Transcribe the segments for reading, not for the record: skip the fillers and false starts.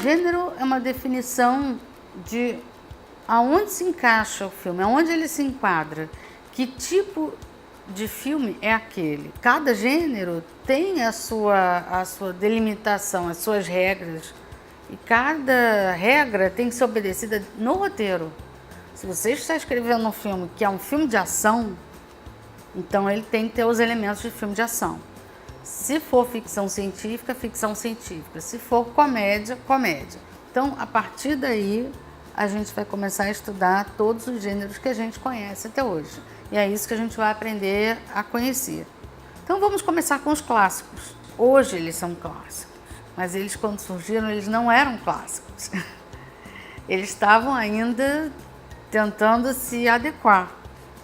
Gênero é uma definição de aonde se encaixa o filme, aonde ele se enquadra, que tipo de filme é aquele. Cada gênero tem a sua delimitação, as suas regras, e cada regra tem que ser obedecida no roteiro. Se você está escrevendo um filme que é um filme de ação, então ele tem que ter os elementos de filme de ação. Se for ficção científica, ficção científica. Se for comédia, comédia. Então, a partir daí, a gente vai começar a estudar todos os gêneros que a gente conhece até hoje. E é isso que a gente vai aprender a conhecer. Então, vamos começar com os clássicos. Hoje eles são clássicos, mas eles, quando surgiram, eles não eram clássicos. Eles estavam ainda tentando se adequar.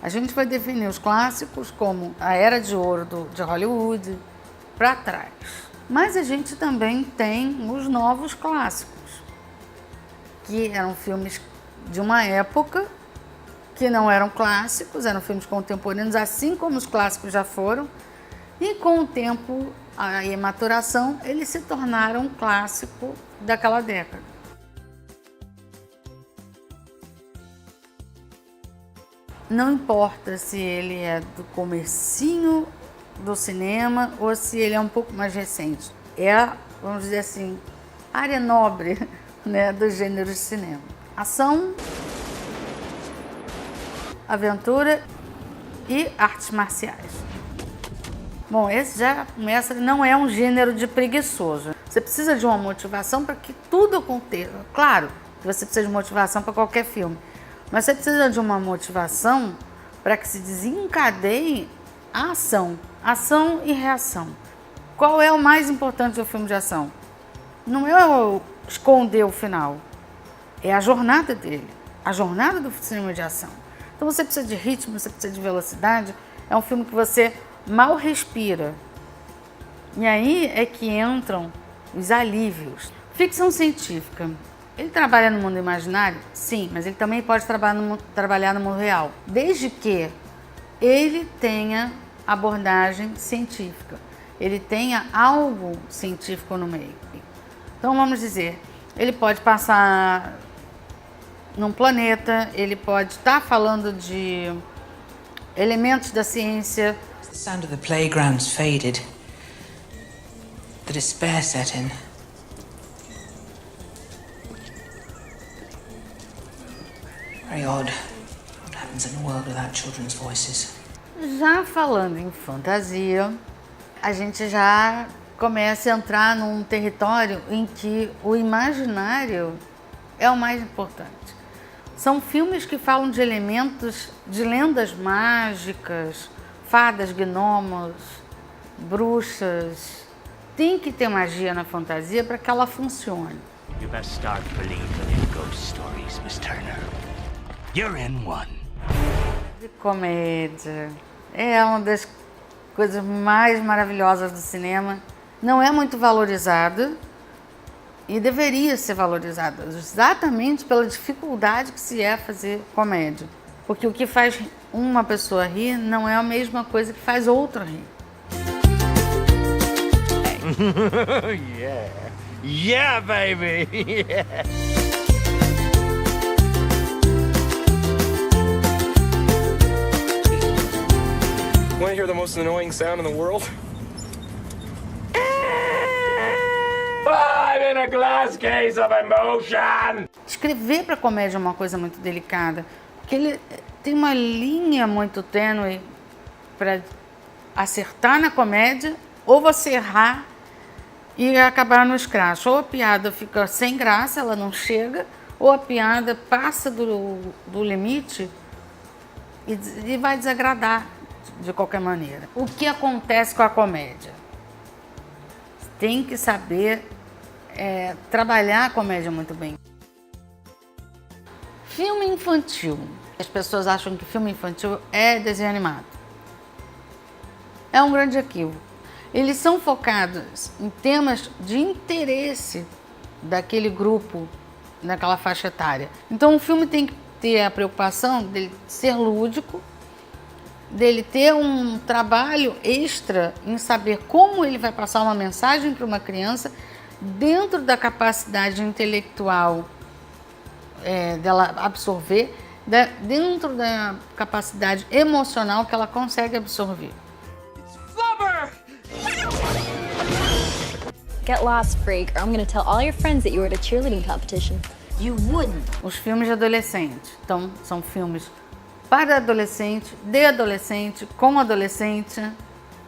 A gente vai definir os clássicos como a Era de Ouro de Hollywood, para trás. Mas a gente também tem os novos clássicos, que eram filmes de uma época que não eram clássicos, eram filmes contemporâneos, assim como os clássicos já foram, e com o tempo e a maturação, eles se tornaram um clássico daquela década. Não importa se ele é do comecinho do cinema ou se ele é um pouco mais recente. É, vamos dizer assim, área nobre, né, dos gêneros de cinema. Ação, aventura e artes marciais. Bom, esse já começa, não é um gênero de preguiçoso. Você precisa de uma motivação para que tudo aconteça. Claro que você precisa de motivação para qualquer filme, mas você precisa de uma motivação para que se desencadeie a ação e reação. Qual é o mais importante do filme de ação? Não é esconder o final, é a jornada dele, a jornada do cinema de ação. Então você precisa de ritmo, você precisa de velocidade, é um filme que você mal respira. E aí é que entram os alívios. Ficção científica. Ele trabalha no mundo imaginário? Sim, mas ele também pode trabalhar no mundo real, desde que ele tenha abordagem científica, ele tenha algo científico no meio. Então vamos dizer, ele pode passar num planeta, ele pode estar falando de elementos da ciência. The sound of the playgrounds faded. The despair set in. Very odd. What happens in a world without children's voices? Já falando em fantasia, a gente já começa a entrar num território em que o imaginário é o mais importante. São filmes que falam de elementos de lendas mágicas, fadas, gnomos, bruxas. Tem que ter magia na fantasia para que ela funcione. You best start believing in ghost stories, Miss Turner. You're in one. De comédia. É uma das coisas mais maravilhosas do cinema. Não é muito valorizada e deveria ser valorizada, exatamente pela dificuldade que se é fazer comédia. Porque o que faz uma pessoa rir não é a mesma coisa que faz outra rir. Yeah. Yeah, baby. Yeah. Want to hear the most annoying sound in the world? I'm in a glass case of emotion. Escrever para comédia é uma coisa muito delicada, porque ele tem uma linha muito tênue para acertar na comédia ou você errar e acabar no escracho. Ou a piada fica sem graça, ela não chega, ou a piada passa do limite e vai desagradar de qualquer maneira. O que acontece com a comédia? Tem que saber trabalhar a comédia muito bem. Filme infantil. As pessoas acham que filme infantil é desenho animado. É um grande equívoco. Eles são focados em temas de interesse daquele grupo, naquela faixa etária. Então o filme tem que ter a preocupação dele ser lúdico, dele ter um trabalho extra em saber como ele vai passar uma mensagem para uma criança dentro da capacidade intelectual dela absorver, dentro da capacidade emocional que ela consegue absorver. Get lost, freak, or I'm gonna tell all your friends that you were at a cheerleading competition. You wouldn't. Os filmes de adolescente, então, são filmes para adolescente, de adolescente, com adolescente,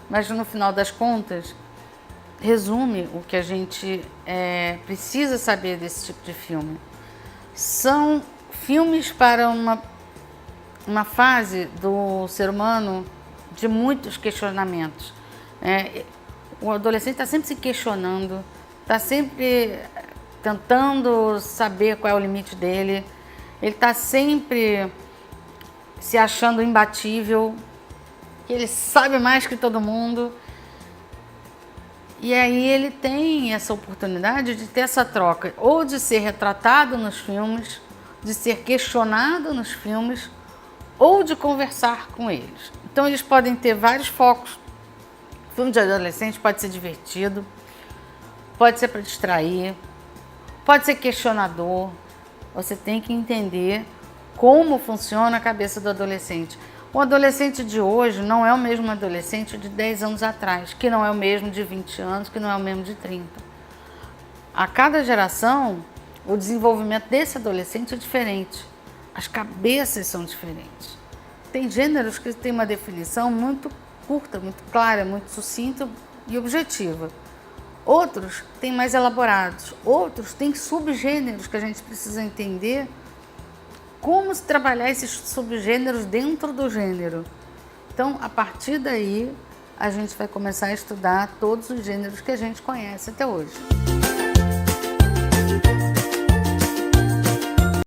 mas no final das contas, resume o que a gente precisa saber desse tipo de filme. São filmes para uma fase do ser humano de muitos questionamentos. O adolescente está sempre se questionando, está sempre tentando saber qual é o limite dele, ele está sempre se achando imbatível, que ele sabe mais que todo mundo. E aí ele tem essa oportunidade de ter essa troca, ou de ser retratado nos filmes, de ser questionado nos filmes, ou de conversar com eles. Então eles podem ter vários focos. O filme de adolescente pode ser divertido, pode ser para distrair, pode ser questionador. Você tem que entender como funciona a cabeça do adolescente. O adolescente de hoje não é o mesmo adolescente de 10 anos atrás, que não é o mesmo de 20 anos, que não é o mesmo de 30. A cada geração, o desenvolvimento desse adolescente é diferente. As cabeças são diferentes. Tem gêneros que têm uma definição muito curta, muito clara, muito sucinta e objetiva. Outros têm mais elaborados. Outros têm subgêneros que a gente precisa entender como se trabalhar esses subgêneros dentro do gênero. Então, a partir daí, a gente vai começar a estudar todos os gêneros que a gente conhece até hoje.